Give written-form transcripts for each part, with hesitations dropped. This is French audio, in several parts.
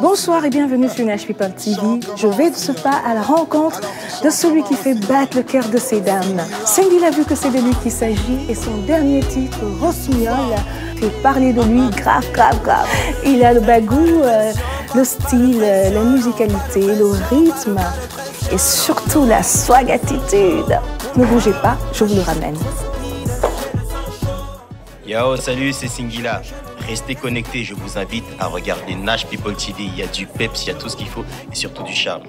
Bonsoir et bienvenue sur Nash People TV. Je vais de ce pas à la rencontre de celui qui fait battre le cœur de ces dames. Cindy a vu que c'est de lui qu'il s'agit et son dernier titre, Rossignol, fait parler de lui grave. Il a le bagou, le style, la musicalité, le rythme et surtout la swag attitude. Ne bougez pas, je vous le ramène. Yo, salut, c'est Singila. Restez connectés, je vous invite à regarder Nash People TV. Il y a du peps, il y a tout ce qu'il faut et surtout du charme.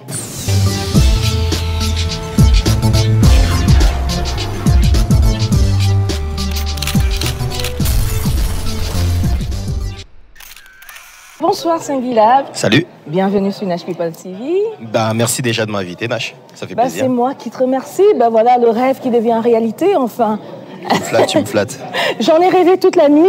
Bonsoir Singila. Salut. Bienvenue sur Nash People TV. Merci déjà de m'inviter, Nash. Ça fait plaisir. C'est moi qui te remercie. Voilà le rêve qui devient réalité, enfin. Tu me flattes. J'en ai rêvé toute la nuit.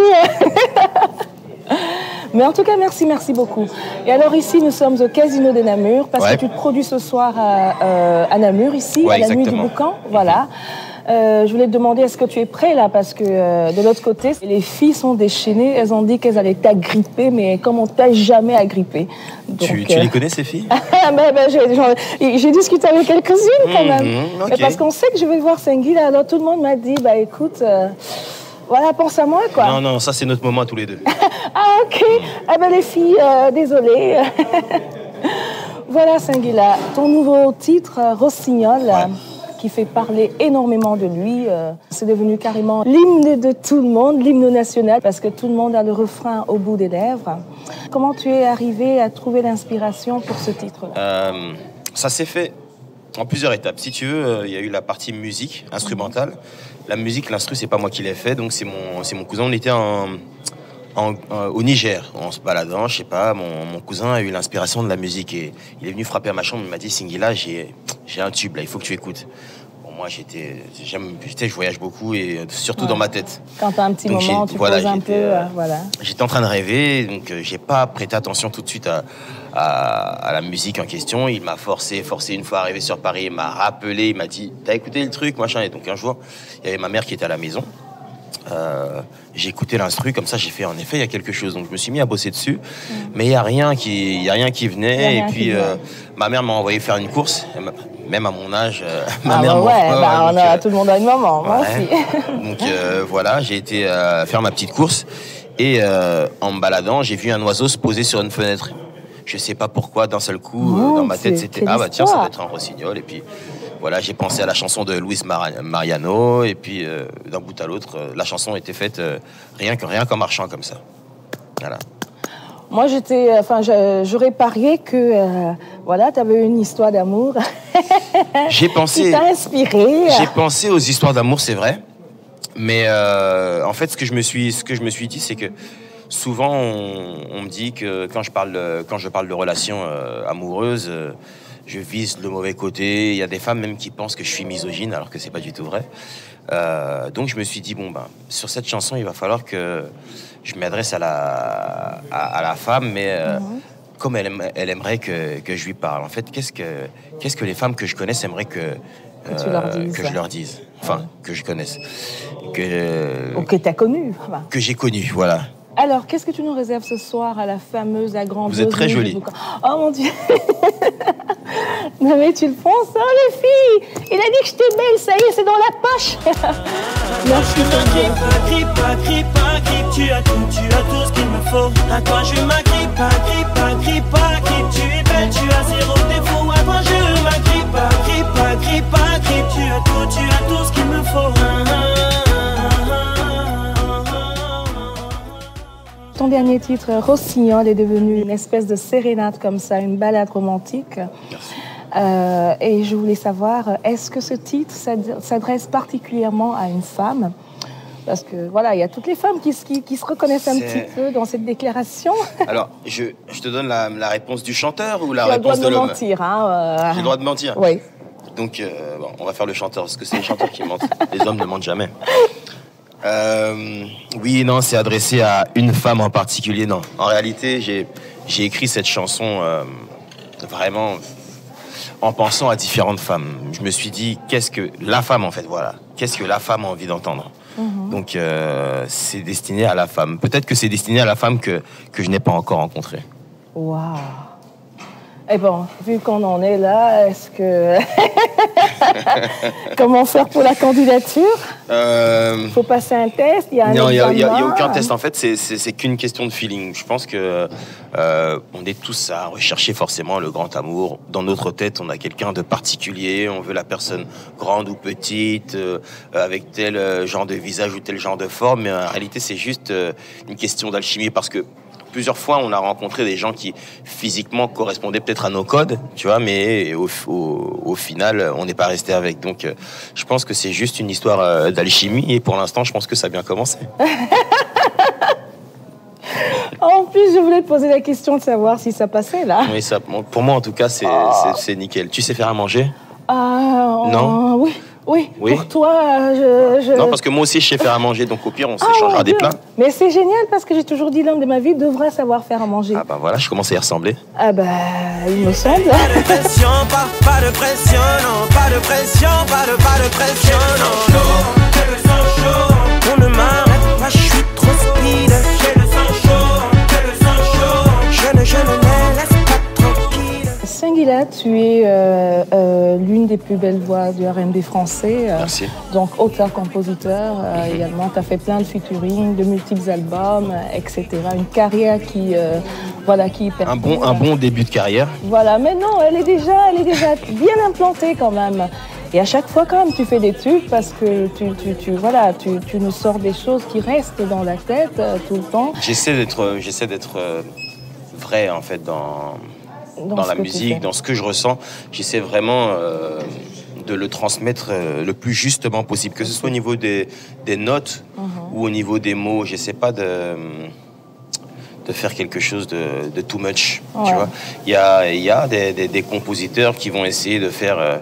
Mais en tout cas, merci beaucoup. Et alors ici, nous sommes au Casino de Namur, parce que tu te produis ce soir à Namur, ici, à la nuit du Boucan. Voilà. Je voulais te demander, est-ce que tu es prêt là? Parce que de l'autre côté, les filles sont déchaînées. Elles ont dit qu'elles allaient t'agripper, mais comme on t'a jamais agrippé. Donc, tu les connais, ces filles? J'ai discuté avec quelques-unes quand même. Okay. Parce qu'on sait que je vais voir Singhi là. Alors tout le monde m'a dit, écoute, voilà, pense à moi quoi. Non, ça c'est notre moment tous les deux. Ah ok. Les filles, désolées. Voilà Singhi-là, ton nouveau titre, Rossignol. Qui fait parler énormément de lui. C'est devenu carrément l'hymne de tout le monde, l'hymne national, parce que tout le monde a le refrain au bout des lèvres. Comment tu es arrivé à trouver l'inspiration pour ce titre-là? Ça s'est fait en plusieurs étapes. Si tu veux, il y a eu la partie musique, instrumentale. La musique, l'instru, c'est pas moi qui l'ai fait, donc c'est mon cousin. On était au Niger, en se baladant, je sais pas, mon cousin a eu l'inspiration de la musique et il est venu frapper à ma chambre, il m'a dit, Singila, j'ai un tube là, il faut que tu écoutes. Bon, moi je voyage beaucoup et surtout dans ma tête. Quand t'as un petit moment, tu poses un peu, voilà. J'étais en train de rêver, donc j'ai pas prêté attention tout de suite à la musique en question. Il m'a forcé une fois arrivé sur Paris, il m'a rappelé, il m'a dit, t'as écouté le truc, machin. Et donc un jour, il y avait ma mère qui était à la maison. J'ai écouté l'instru, comme ça j'ai fait en effet il y a quelque chose, donc je me suis mis à bosser dessus, mais il y a rien qui venait, et puis ma mère m'a envoyé faire une course, même à mon âge, ma mère tout le monde a une maman, moi aussi. Donc voilà, j'ai été faire ma petite course et en me baladant, j'ai vu un oiseau se poser sur une fenêtre. Je sais pas pourquoi, d'un seul coup, dans ma tête, c'était tiens, ça doit être un rossignol. Et puis voilà, j'ai pensé à la chanson de Luis Mariano, et puis d'un bout à l'autre, la chanson était faite rien qu'en marchant comme ça. Voilà. Moi, j'aurais parié que tu avais une histoire d'amour. J'ai pensé. Qui t'a inspiré. J'ai pensé aux histoires d'amour, c'est vrai. Mais en fait, ce que je me suis dit, c'est que souvent, on me dit que quand je parle de relations amoureuses, je vise le mauvais côté. Il y a des femmes même qui pensent que je suis misogyne, alors que c'est pas du tout vrai. Donc je me suis dit, sur cette chanson, il va falloir que je m'adresse à la femme, mais comme elle aimerait que je lui parle. En fait, qu'est-ce que les femmes que je connaisse aimeraient que je leur dise. Enfin, que je connaisse. Ou que tu as connu. Que j'ai connu, voilà. Alors, qu'est-ce que tu nous réserves ce soir à la fameuse, la grande... Vous êtes très jolie. Oh mon Dieu. Non mais tu le penses, hein, les filles? Il a dit que j'étais belle, ça y est, c'est dans la poche. Merci. Tu as tout ce qu'il me faut. À toi je m'agrippe, tu es belle, tu as zéro défaut. À toi je m'agrippe, tu as tout ce qu'il me faut. Ton dernier titre, Rossignol, est devenu une espèce de sérénade comme ça, une balade romantique. Merci. Et je voulais savoir, est-ce que ce titre s'adresse particulièrement à une femme? Parce que voilà, il y a toutes les femmes qui se reconnaissent un petit peu dans cette déclaration. Alors, je te donne la réponse du chanteur ou la réponse de l'homme? J'ai le droit de mentir. J'ai le droit de mentir? Oui. Donc, on va faire le chanteur, parce que c'est les chanteurs qui mentent. Les hommes ne mentent jamais. Oui, non, c'est adressé à une femme en particulier, non. En réalité, j'ai écrit cette chanson vraiment en pensant à différentes femmes. Je me suis dit, qu'est-ce que la femme, en fait, voilà. Qu'est-ce que la femme a envie d'entendre? Donc, c'est destiné à la femme. Peut-être que c'est destiné à la femme que je n'ai pas encore rencontrée. Waouh! Et bon, vu qu'on en est là, est-ce que... Comment faire pour la candidature? Faut passer un test, il y a un Non, il n'y a examen. aucun test. En fait, c'est qu'une question de feeling. Je pense que on est tous à rechercher forcément le grand amour. Dans notre tête, on a quelqu'un de particulier. On veut la personne grande ou petite, avec tel genre de visage ou tel genre de forme. Mais en réalité, c'est juste une question d'alchimie parce que plusieurs fois, on a rencontré des gens qui physiquement correspondaient peut-être à nos codes, tu vois, mais au final, on n'est pas resté avec. Donc, je pense que c'est juste une histoire d'alchimie et pour l'instant, je pense que ça a bien commencé. En plus, je voulais te poser la question de savoir si ça passait, là. Oui, ça, pour moi, en tout cas, c'est nickel. Tu sais faire à manger? Non. Oui. Oui, Oui. pour toi, Non, parce que moi aussi, je sais faire à manger, donc au pire, on s'échangera des plats. Mais c'est génial parce que j'ai toujours dit l'homme de ma vie devrait savoir faire à manger. Ah bah voilà, je commence à y ressembler. Ah bah, il me semble. Pas de pression, pas de pression, non. Pas de pression, pas de pression, non. J'ai le sang chaud, on ne m'arrête pas, je suis trop speed. J'ai le sang chaud, je ne les laisse pas tranquille. Singila, tu es l'une des plus belles voix du R&B français. Merci. Donc auteur-compositeur également. Tu as fait plein de featuring, de multiples albums, etc. Une carrière qui Un bon début de carrière. Voilà, mais non, elle est déjà bien implantée quand même. Et à chaque fois, quand même, tu fais des tubes parce que tu nous sors des choses qui restent dans la tête tout le temps. J'essaie d'être vrai, en fait, dans la musique, dans ce que je ressens. J'essaie vraiment de le transmettre le plus justement possible, que ce soit au niveau des notes ou au niveau des mots. J'essaie pas de faire quelque chose de too much, tu vois. Il y a des compositeurs qui vont essayer de faire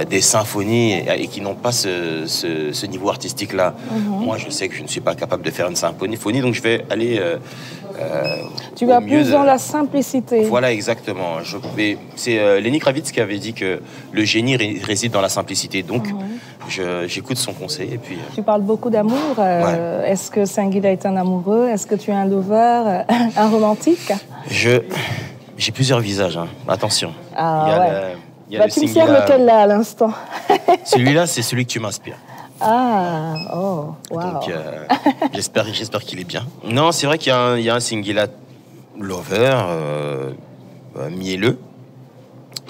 des symphonies et qui n'ont pas ce niveau artistique-là. Moi, je sais que je ne suis pas capable de faire une symphonie, donc je vais aller... tu vas plus dans la simplicité. Voilà, exactement. C'est Lenny Kravitz qui avait dit que le génie réside dans la simplicité. Donc, j'écoute son conseil et puis... Tu parles beaucoup d'amour. Est-ce que Singila est un amoureux? Est-ce que tu es un lover, un romantique? J'ai plusieurs visages, hein. Attention. Ah, il y a le tu me Singila. sers lequel là à l'instant? Celui-là, c'est celui que tu m'inspires. Ah, oh, wow. Donc, j'espère qu'il est bien. Non, c'est vrai qu'il y a un Singila lover, mielleux.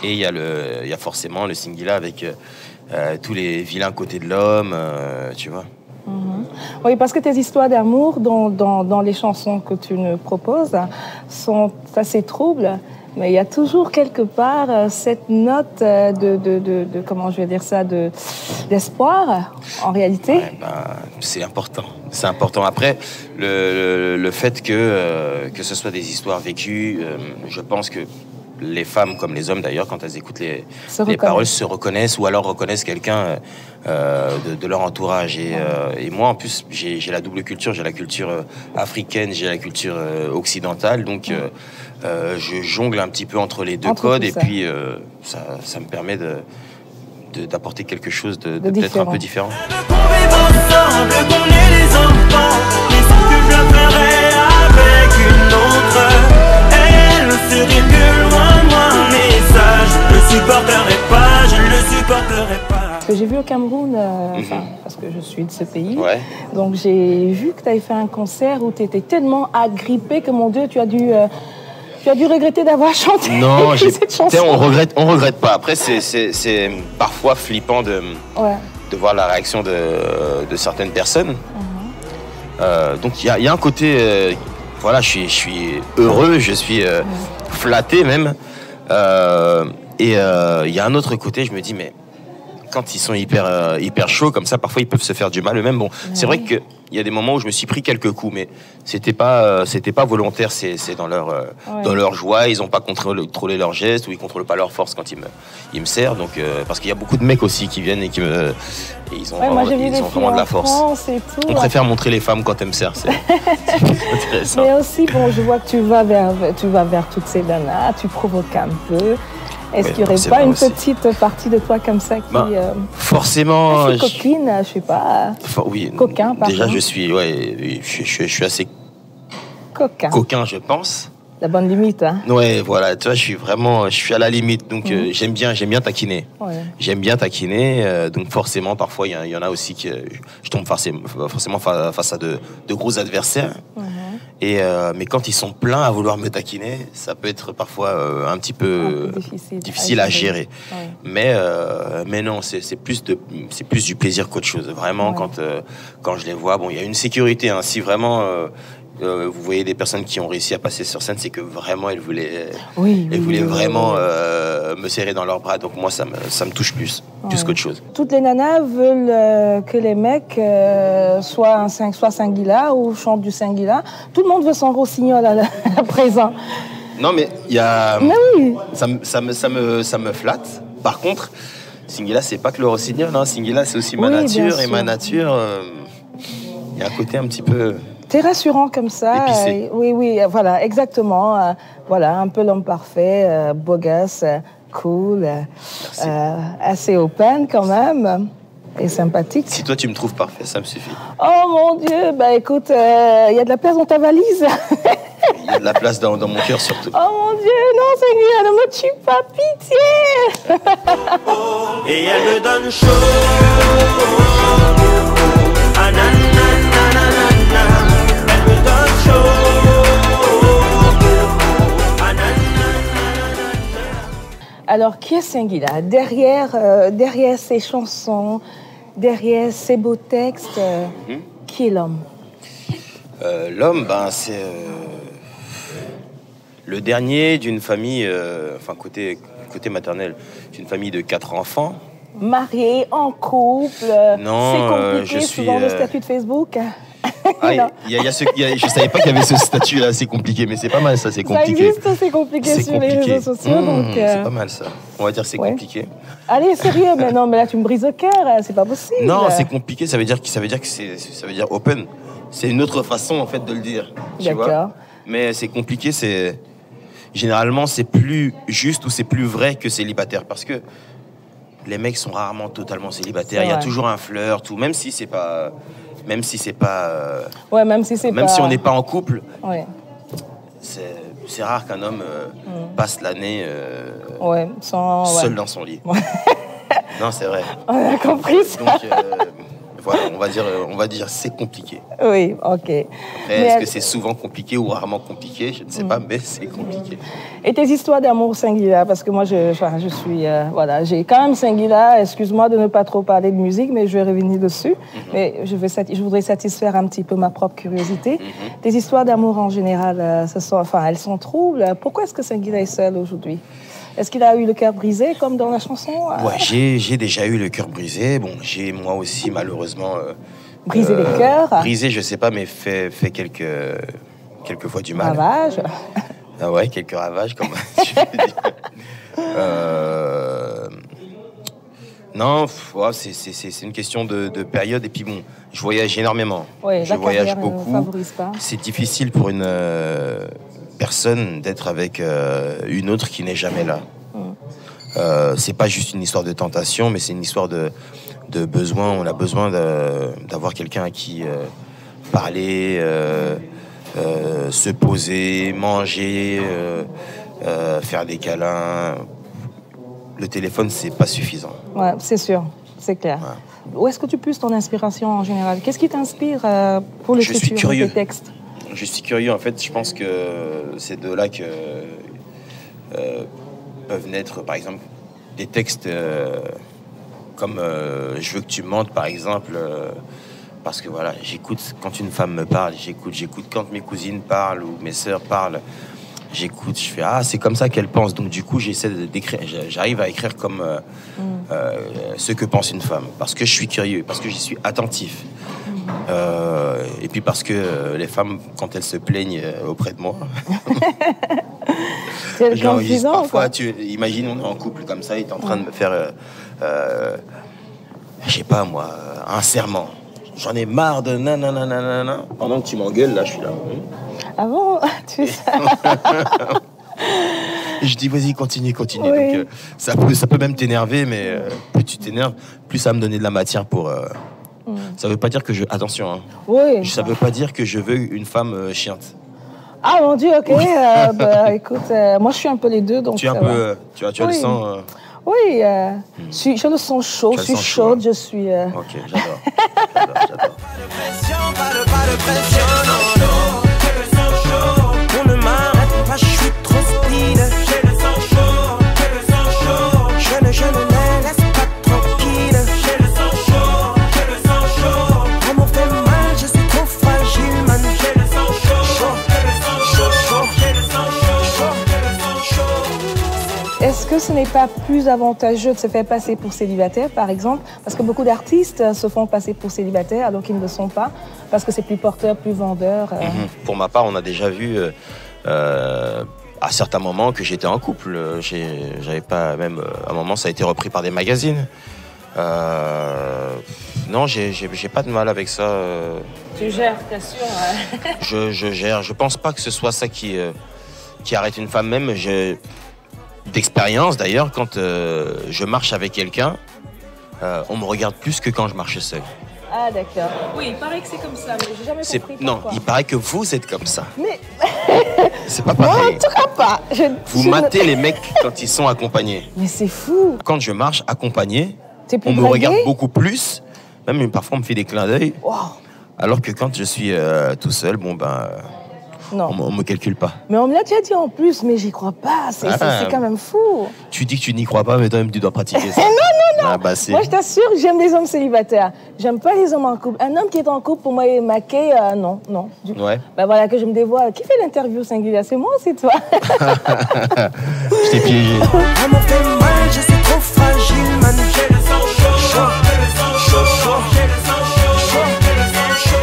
Et il y a forcément le Singila avec tous les vilains côtés de l'homme, tu vois. Oui, parce que tes histoires d'amour dans les chansons que tu nous proposes sont assez troubles, mais il y a toujours quelque part cette note de comment je vais dire ça, d'espoir en réalité. Ouais, c'est important. C'est important. Après, le fait que ce soit des histoires vécues, je pense que les femmes, comme les hommes d'ailleurs, quand elles écoutent les paroles, se reconnaissent ou alors reconnaissent quelqu'un de leur entourage. Et moi, en plus, j'ai la double culture. J'ai la culture africaine, j'ai la culture occidentale. Donc, je jongle un petit peu entre les deux codes. Et puis, ça me permet d'apporter quelque chose de peut-être un peu différent. Qu'on vive ensemble, qu'on ait les enfants, mais sans que je le ferai avec une autre. Elle ne serait que loin, moi, message. Je ne supporterai pas, je ne le supporterai pas. Ce que j'ai vu au Cameroun, parce que je suis de ce pays, Ouais. donc j'ai vu que tu avais fait un concert où tu étais tellement agrippé que, mon Dieu, tu as dû regretter d'avoir chanté cette chanson. On regrette pas. Après, c'est parfois flippant de voir la réaction de certaines personnes. Donc, il y a un côté... voilà, je suis heureux, je suis flatté même. Et il y a un autre côté, je me dis, mais quand ils sont hyper chauds comme ça, parfois ils peuvent se faire du mal eux-mêmes. Bon, c'est vrai qu'il y a des moments où je me suis pris quelques coups, mais c'était pas volontaire. C'est dans leur joie. Ils n'ont pas contrôlé leurs gestes ou ils contrôlent pas leur force quand ils me serrent. Donc parce qu'il y a beaucoup de mecs aussi qui viennent et ils ont vraiment de la force. On préfère montrer les femmes quand elles me serrent. C'est intéressant. Mais aussi, bon, je vois que tu vas vers toutes ces nanas, tu provoques un peu. Est-ce qu'il n'y aurait pas une petite partie de toi comme ça qui... forcément... assez coquine, je sais pas... oui, coquin, pardon. Déjà, je suis assez... Coquin. Coquin, je pense. La bonne limite, hein. Ouais, voilà, tu vois, je suis à la limite, donc j'aime bien taquiner. Ouais. J'aime bien taquiner, donc forcément, parfois, il y en a aussi que je tombe forcément face à de gros adversaires. Mais quand ils sont pleins à vouloir me taquiner, ça peut être parfois un petit peu difficile à gérer. Ouais. Mais non, c'est plus du plaisir qu'autre chose. Vraiment, quand je les vois, bon, il y a une sécurité, hein, si vraiment... vous voyez des personnes qui ont réussi à passer sur scène, c'est que vraiment elles voulaient vraiment me serrer dans leurs bras. Donc moi, ça me touche plus qu'autre chose. Toutes les nanas veulent que les mecs soient Singuila ou chantent du Singuila. Tout le monde veut son rossignol à présent. Non, mais il y a... Mais oui. Ça me flatte. Par contre, Singuila, c'est pas que le rossignol. Hein. Singuila, c'est aussi ma nature. Et ma nature, il y a un côté un petit peu... C'est rassurant comme ça. Oui, voilà, exactement. Voilà, un peu l'homme parfait, beau gosse, cool, assez open quand même, et sympathique. Si toi tu me trouves parfait, ça me suffit. Oh mon Dieu, bah écoute, il y a de la place dans ta valise. Il y a de la place dans mon cœur surtout. Oh mon Dieu, non Seigneur, ne me tue pas, pitié. Et elle me donne chaud. Alors, qui est Singuila? Derrière ses chansons, derrière ses beaux textes, qui est l'homme? L'homme, c'est le dernier d'une famille, côté maternel, d'une famille de 4 enfants. Marié, en couple, non, c'est compliqué souvent le statut de Facebook. Je savais pas qu'il y avait ce statut-là, c'est compliqué, mais c'est pas mal ça, c'est compliqué. Ça existe, c'est compliqué sur les réseaux sociaux. C'est pas mal ça, on va dire c'est compliqué. Allez, sérieux, mais non, mais là tu me brises le cœur, c'est pas possible. Non, c'est compliqué, ça veut dire open. C'est une autre façon en fait de le dire. D'accord. Mais c'est compliqué, généralement c'est plus juste ou c'est plus vrai que célibataire, parce que les mecs sont rarement totalement célibataires. Il y a toujours un flirt, tout, même si c'est pas. Même si on n'est pas en couple, c'est rare qu'un homme passe l'année seul dans son lit. Non, c'est vrai. On a compris ça. Donc, voilà, on va dire c'est compliqué. Oui, ok. Après, est-ce que c'est souvent compliqué ou rarement compliqué? Je ne sais pas, mais c'est compliqué. Et tes histoires d'amour Singuila, parce que moi, je suis... j'ai quand même Singuila, excuse-moi de ne pas trop parler de musique, mais je vais revenir dessus. Mais je voudrais satisfaire un petit peu ma propre curiosité. Tes histoires d'amour en général, elles sont troubles. Pourquoi est-ce que Singuila est seul aujourd'hui? Est-ce qu'il a eu le cœur brisé, comme dans la chanson? Ouais, j'ai déjà eu le cœur brisé. Bon, j'ai moi aussi, malheureusement... brisé les cœurs? Brisé, je sais pas, mais fait quelques fois du mal. Ravages? Ah ouais, quelques ravages, comme tu veux dire. Non, c'est une question de période. Et puis bon, je voyage énormément. Oui, je voyage beaucoup. Favorise pas. C'est difficile pour une... personne d'être avec une autre qui n'est jamais là. C'est pas juste une histoire de tentation, mais c'est une histoire de besoin. On a besoin d'avoir quelqu'un à qui parler, se poser, manger, faire des câlins. Le téléphone, c'est pas suffisant. Ouais, c'est sûr, c'est clair. Ouais. Où est-ce que tu puisses ton inspiration en général? Qu'est-ce qui t'inspire pour l'écriture de tes textes? Je suis curieux, en fait, je pense que c'est de là que peuvent naître, par exemple, des textes comme Je veux que tu me mentes, par exemple, parce que voilà, j'écoute quand une femme me parle, j'écoute quand mes cousines parlent ou mes sœurs parlent, j'écoute, je fais c'est comme ça qu'elle pense, donc du coup j'essaie d'écrire, j'arrive à écrire comme ce que pense une femme, parce que je suis curieux, parce que j'y suis attentif. Et puis parce que les femmes, quand elles se plaignent auprès de moi, parfois, imagine, on est en couple comme ça, il est en train de me faire, je sais pas moi, un serment. J'en ai marre de nanana. Pendant que tu m'engueules, là, je suis là. Ah bon? Tu sais. Je dis, vas-y, continue. Oui. Donc, ça peut même t'énerver, mais plus tu t'énerves, plus ça va me donner de la matière pour... Ça veut pas dire que je... Attention, hein. Oui. Ça veut pas dire que je veux une femme chiante. Ah mon Dieu, ok. Écoute, moi je suis un peu les deux. Donc, tu es un peu. Tu as oui. le sang. Oui, je le sens chaud, je suis chaude, je suis. Ok, j'adore. J'adore. Pas de pression, pas de pression, non, non. J'ai le sang chaud, on ne m'arrête pas, je suis trop speed. J'ai le sang chaud, je ne les laisse pas tranquille. J'ai le sang chaud, on m'en fait mal, je suis trop fragile, man. J'ai le sang chaud, j'ai le sang chaud. Est-ce que ce n'est pas plus avantageux de se faire passer pour célibataire, par exemple? Parce que beaucoup d'artistes se font passer pour célibataires alors qu'ils ne le sont pas, parce que c'est plus porteur, plus vendeur. Pour ma part, on a déjà vu à certains moments que j'étais en couple. J'avais pas même à un moment, ça a été repris par des magazines. Non, j'ai pas de mal avec ça. Tu gères, t'es sûr? Je gère. Je pense pas que ce soit ça qui arrête une femme même. D'expérience d'ailleurs, quand je marche avec quelqu'un, on me regarde plus que quand je marche seul. Ah d'accord. Oui, il paraît que c'est comme ça, mais j'ai jamais compris Non, pourquoi. il paraît que vous êtes comme ça. Mais C'est pas moi, pareil. en tout cas pas. Vous matez les mecs quand ils sont accompagnés. Mais c'est fou. Quand je marche accompagné, T'es plus on me dragué? regarde beaucoup plus. Même parfois on me fait des clins d'œil. Wow. Alors que quand je suis tout seul, bon ben, Non. on me calcule pas. Mais on me l'a déjà dit en plus, mais j'y crois pas. C'est quand même fou. Tu dis que tu n'y crois pas, mais toi-même tu dois pratiquer ça. Non. Ah, bah, c'est- Moi, je t'assure, j'aime les hommes célibataires. J'aime pas les hommes en couple. Un homme qui est en couple, pour moi, il est maqué. Non. Du coup, Ouais. ben voilà que je me dévoile. Qui fait l'interview singulière? C'est moi ou c'est toi? Je t'ai piégé. On m'en fait mal, je suis trop fragile, man. J'ai le sang chaud, j'ai le sang chaud, j'ai le sang chaud.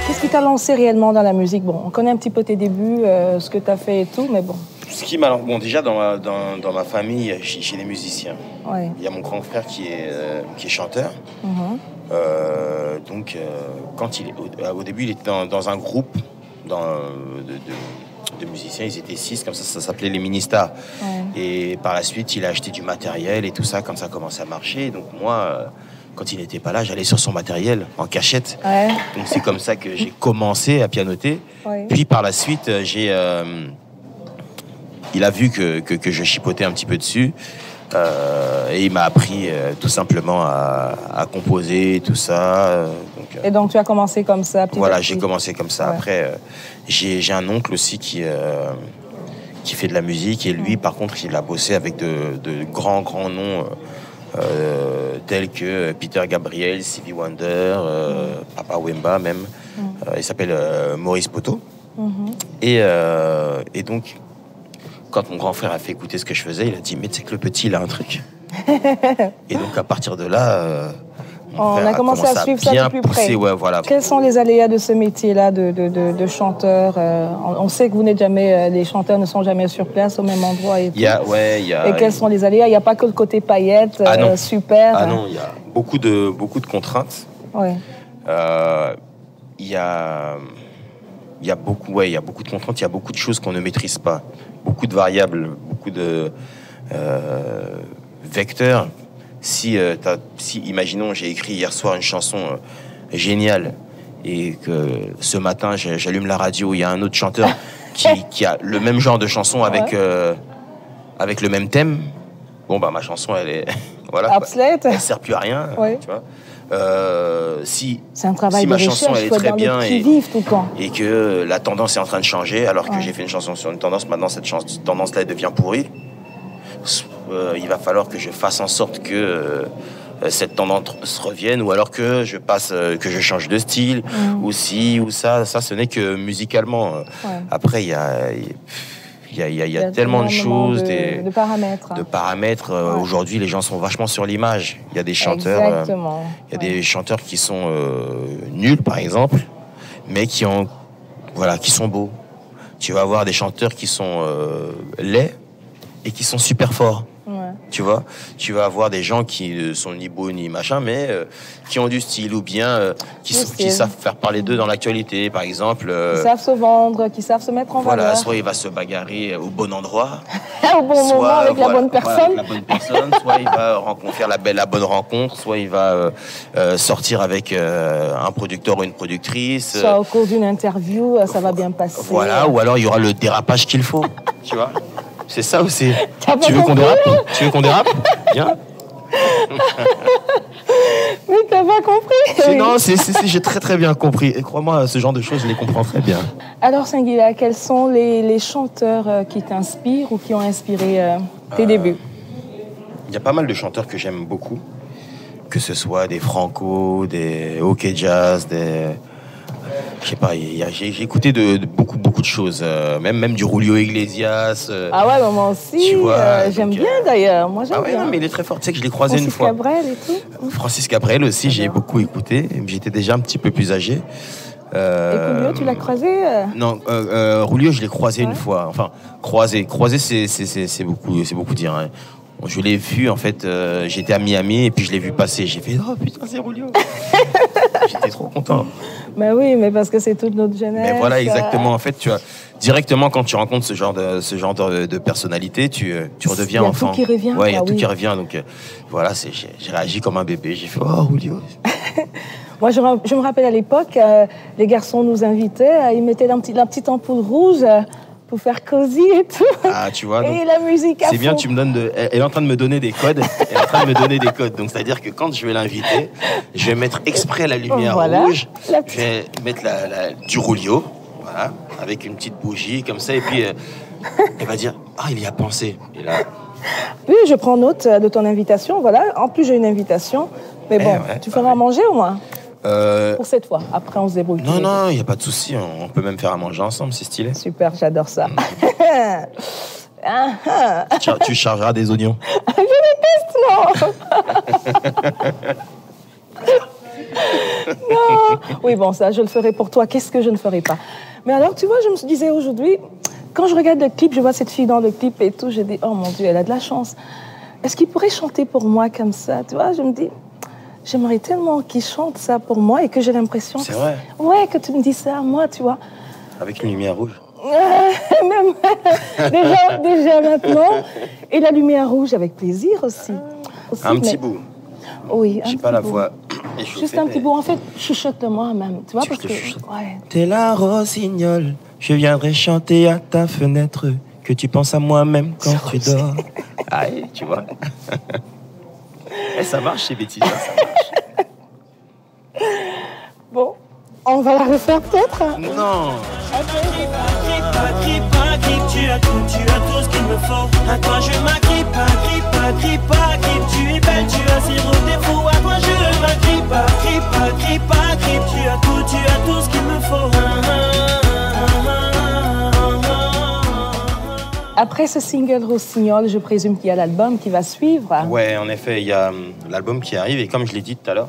Qu'est-ce qui t'a lancé réellement dans la musique? Bon, on connaît un petit peu tes débuts, ce que t'as fait et tout, mais bon. Ce qui m'a... Bon, déjà, dans ma famille, j'ai des musiciens. Ouais. Il y a mon grand frère qui est chanteur. Donc, quand au début, il était dans un groupe de musiciens. Ils étaient 6, comme ça s'appelait les Ministars. Ouais. Et par la suite, il a acheté du matériel et tout ça, comme ça a commencé à marcher. Donc moi, quand il n'était pas là, j'allais sur son matériel en cachette. Ouais. Donc c'est comme ça que j'ai commencé à pianoter. Ouais. Puis par la suite, il a vu que je chipotais un petit peu dessus. Et il m'a appris tout simplement à composer, tout ça. Et donc, tu as commencé comme ça, petit à Voilà, petit. j'ai commencé comme ça. Ouais. Après, j'ai un oncle aussi qui fait de la musique. Et lui, par contre, il a bossé avec de grands noms tels que Peter Gabriel, Stevie Wonder, Papa Wemba même. Il s'appelle Maurice Poto. Et donc, quand mon grand frère a fait écouter ce que je faisais, il a dit « Mais tu sais que le petit, il a un truc. » Et donc, à partir de là, mon On frère a commencé à suivre ça bien de plus pousser, près. ouais, voilà. Quels sont les aléas de ce métier-là de chanteur? On sait que vous n'êtes jamais, les chanteurs ne sont jamais sur place au même endroit et tout. Il y a... Et quels sont les aléas? Il n'y a pas que le côté paillettes, Ah non. super. Ah non, il y a beaucoup de contraintes. Ouais. Il y a beaucoup de contraintes, il y a beaucoup de choses qu'on ne maîtrise pas, beaucoup de variables, beaucoup de vecteurs. Si imaginons, j'ai écrit hier soir une chanson géniale et que ce matin j'allume la radio, il y a un autre chanteur qui a le même genre de chanson avec le même thème. Bon bah ma chanson elle est voilà, Obsolète. elle sert plus à rien, Ouais. tu vois. C'est un travail si de ma recherche, chanson elle il est faut être très dans bien le qui-vive tout le temps. et que la tendance est en train de changer, alors que Ouais. j'ai fait une chanson sur une tendance, maintenant cette tendance-là elle devient pourrie, il va falloir que je fasse en sorte que cette tendance revienne, ou alors que je change de style, ou ci ou ça. Ça, ce n'est que musicalement. Ouais. Après, il y a tellement de choses, de paramètres. de paramètres. Ouais. Aujourd'hui, les gens sont vachement sur l'image. Il y a des chanteurs, Exactement. il y a des chanteurs qui sont nuls, par exemple, mais qui sont beaux. Tu vas avoir des chanteurs qui sont laids et qui sont super forts. Ouais. Tu vois, tu vas avoir des gens qui sont ni beaux ni machin, mais qui ont du style ou bien qui savent faire parler d'eux dans l'actualité, par exemple. Qui savent se vendre, qui savent se mettre en valeur. Voilà, soit il va se bagarrer au bon endroit, au bon moment avec la bonne personne. Voilà, avec la bonne personne, soit il va faire la bonne rencontre, soit il va sortir avec un producteur ou une productrice. Soit au cours d'une interview, ça va bien passer. Voilà, ou alors il y aura le dérapage qu'il faut, tu vois. C'est ça aussi. Tu veux qu'on dérape? Viens. Mais t'as pas compris? Non, j'ai très bien compris. Et crois-moi, ce genre de choses, je les comprends très bien. Alors, Singuila, quels sont les chanteurs qui t'inspirent ou qui ont inspiré tes débuts? Il y a pas mal de chanteurs que j'aime beaucoup. Que ce soit des Franco, des OK Jazz, je sais pas, j'ai écouté de beaucoup de choses, même du Julio Iglesias. Ah ouais, bah moi aussi, j'aime bien d'ailleurs. Moi j'aime bien. Non, mais il est très fort. Tu sais que je l'ai croisé une fois. Francis Cabrel et tout. Francis Cabrel aussi, j'ai beaucoup écouté. J'étais déjà un petit peu plus âgé. Et Julio, tu l'as croisé? Non, Julio, je l'ai croisé une fois. Enfin, croisé, c'est beaucoup dire. Hein. Je l'ai vu, en fait, j'étais à Miami et puis je l'ai vu passer. J'ai fait, oh putain, c'est Julio. J'étais trop content. Ben oui, mais parce que c'est toute notre jeunesse. Mais voilà, exactement. En fait, tu vois, directement quand tu rencontres ce genre de personnalité, tu redeviens enfant. Il y a tout qui revient. Ouais, il y a tout qui revient. Donc voilà, j'ai réagi comme un bébé. J'ai fait, oh Julio. Moi, je me rappelle à l'époque, les garçons nous invitaient, ils mettaient la petite ampoule rouge pour faire cosy et tout. Ah, tu vois. Et la musique à fond. C'est bien, tu me donnes elle est en train de me donner des codes. Elle est en train de me donner des codes. Donc, c'est-à-dire que quand je vais l'inviter, je vais mettre exprès la lumière rouge. Je vais mettre du Julio, voilà, avec une petite bougie comme ça. Et puis, elle va dire, ah, il y a pensé. Et là... Oui, je prends note de ton invitation. Voilà. En plus, j'ai une invitation. Mais bon, tu feras manger au moins. Pour cette fois. Après, on se débrouille. Non, il n'y a pas de souci. On peut même faire à manger ensemble, c'est stylé. Super, j'adore ça. Tu chargeras des oignons. Je déteste, non. Non. Oui, bon, ça, je le ferai pour toi. Qu'est-ce que je ne ferai pas? Mais alors, tu vois, je me disais aujourd'hui, quand je regarde le clip, je vois cette fille dans le clip et tout, je dis, oh mon Dieu, elle a de la chance. Est-ce qu'il pourrait chanter pour moi comme ça? Tu vois, je me dis... J'aimerais tellement qu'il chante ça pour moi et que j'ai l'impression... C'est vrai? Ouais, que tu me dis ça à moi, tu vois. Avec une lumière rouge? Même déjà maintenant. Et la lumière rouge avec plaisir aussi. Un petit bout. Oui, j'ai pas la voix. Juste un petit bout. En fait, chuchote-moi même. Tu vois, parce que... Ouais. T'es la rossignole, je viendrai chanter à ta fenêtre, que tu penses à moi-même quand tu dors. Aïe, tu vois. Ça marche chez Betty, ça marche. Bon, on va la refaire peut-être? Non. Tu as tout ce qu'il me faut. À toi je m'agrippe, tu es belle, tu as zéro défaut. À toi je m'agrippe, tu as tout ce qu'il me faut. Après ce single Rossignol, je présume qu'il y a l'album qui va suivre. Ouais, en effet, il y a l'album qui arrive. Et comme je l'ai dit tout à l'heure,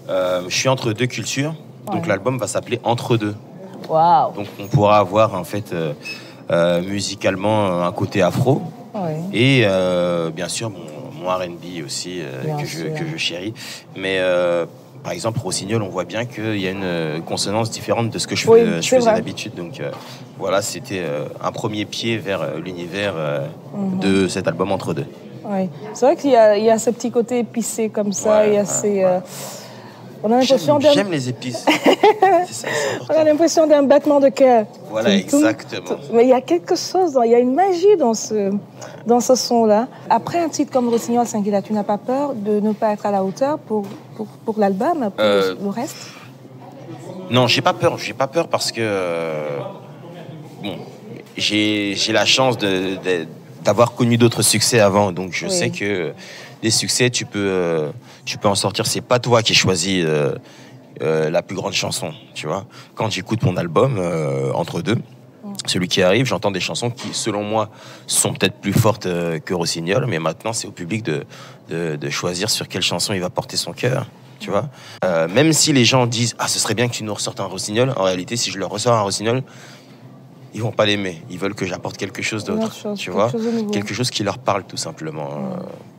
je suis entre deux cultures. Donc l'album va s'appeler Entre deux. Waouh. Donc on pourra avoir en fait musicalement un côté afro. Ouais. Et bien sûr mon R&B aussi que je chéris. Mais par exemple, Rossignol, on voit bien qu'il y a une consonance différente de ce que je faisais d'habitude. Donc voilà, c'était un premier pied vers l'univers de cet album Entre deux. Oui, c'est vrai qu'il y a ce petit côté épicé comme ça. Il y a ces... on a l'impression j'aime les épices. C'est ça, on a l'impression d'un battement de cœur. Voilà, exactement. Mais il y a quelque chose, il y a une magie dans ce son-là. Après un titre comme Rossignol, Singuila, tu n'as pas peur de ne pas être à la hauteur pour l'album, pour le reste? Non, j'ai pas peur. J'ai pas peur parce que bon, j'ai la chance d'avoir connu d'autres succès avant, donc je sais que les succès, tu peux en sortir. C'est pas toi qui choisis la plus grande chanson, tu vois. Quand j'écoute mon album Entre deux, celui qui arrive, j'entends des chansons qui, selon moi, sont peut-être plus fortes que Rossignol, mais maintenant c'est au public de choisir sur quelle chanson il va porter son cœur, tu vois. Même si les gens disent ce serait bien que tu nous ressortes un Rossignol, en réalité, si je leur ressors un Rossignol, ils vont pas l'aimer. Ils veulent que j'apporte quelque chose d'autre, tu vois, quelque chose qui leur parle tout simplement.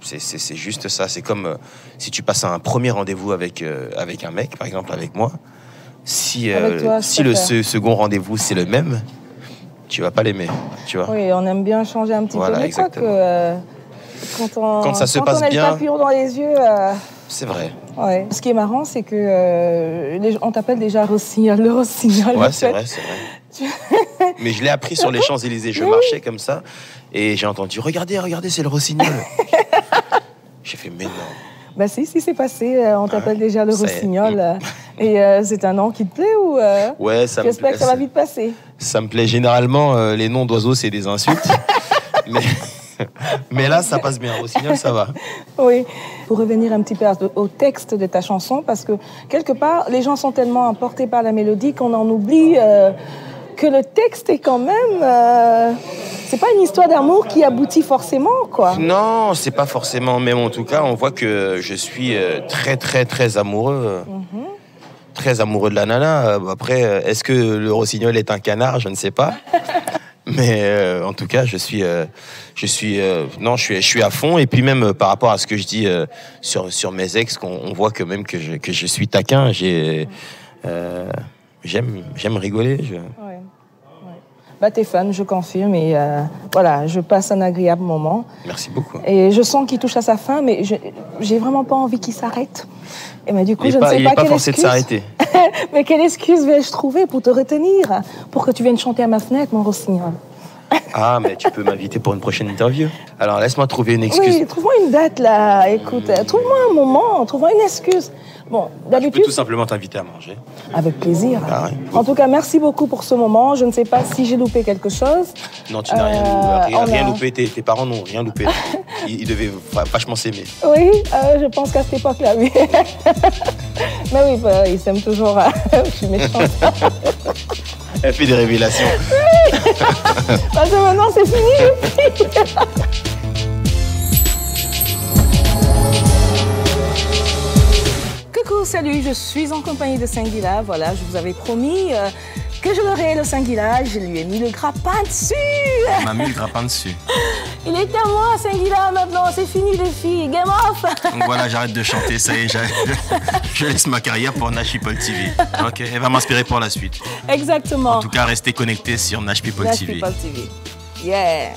C'est juste ça. C'est comme si tu passes un premier rendez-vous avec un mec, par exemple avec moi. Si le second rendez-vous c'est le même, tu vas pas l'aimer, tu vois. Oui, on aime bien changer un petit peu. Mais quand ça se passe bien, le papillon dans les yeux. C'est vrai. Ouais. Ce qui est marrant, c'est que on t'appelle déjà Rossignol, le Rossignol. Ouais, c'est vrai. Mais je l'ai appris sur les Champs-Élysées. Je marchais comme ça et j'ai entendu regardez, c'est le Rossignol. J'ai fait mais non. Bah si, c'est passé. On t'appelle déjà le Rossignol. Et c'est un nom qui te plaît ou Ouais, ça me plaît. J'espère que ça va vite passer. Ça me plaît. Généralement, les noms d'oiseaux, c'est des insultes. Mais là, ça passe bien. Rossignol, ça va. Oui. Pour revenir un petit peu au texte de ta chanson, parce que quelque part, les gens sont tellement emportés par la mélodie qu'on en oublie que le texte est quand même... c'est pas une histoire d'amour qui aboutit forcément, quoi. Non, c'est pas forcément. Même en tout cas, on voit que je suis très, très, très amoureux. Très amoureux de la nana. Après, est-ce que le Rossignol est un canard? Je ne sais pas. Mais en tout cas, je suis à fond. Et puis même par rapport à ce que je dis sur mes ex, on voit que même que je suis taquin. J'aime rigoler. Ouais. Bah, t'es fan, je confirme. Et voilà, je passe un agréable moment. Merci beaucoup. Et je sens qu'il touche à sa fin, mais j'ai vraiment pas envie qu'il s'arrête. Et mais du coup, je ne sais il pas n'est pas quelle forcé excuse... de s'arrêter. Mais quelle excuse vais-je trouver pour te retenir, pour que tu viennes chanter à ma fenêtre, mon Rossignol? Ah, mais tu peux m'inviter pour une prochaine interview. Alors, laisse-moi trouver une excuse. Oui, trouve-moi une date, là. Écoute, trouve-moi un moment, trouve-moi une excuse. Bon, d'habitude... Je peux tout simplement t'inviter à manger. Avec plaisir. Ah, ouais. En tout cas, merci beaucoup pour ce moment. Je ne sais pas si j'ai loupé quelque chose. Non, tu n'as rien loupé. Tes parents n'ont rien loupé. Ils devaient vachement s'aimer. Oui, je pense qu'à cette époque-là, oui. Mais oui, ils s'aiment toujours. Je suis méchante. Elle fait des révélations. Oui. Parce que maintenant, c'est fini. Coucou, salut, je suis en compagnie de Singuila. Voilà, je vous avais promis que je l'aurais, le Singuila. Je lui ai mis le grappin dessus. On m'a mis le grappin dessus. Il est à moi, Singuila, maintenant. C'est fini, les filles. Game off. Donc voilà, j'arrête de chanter. Ça y est, je laisse ma carrière pour Nash People TV. Ok, elle va m'inspirer pour la suite. Exactement. En tout cas, restez connectés sur Nash People TV. Nash People TV. Yeah.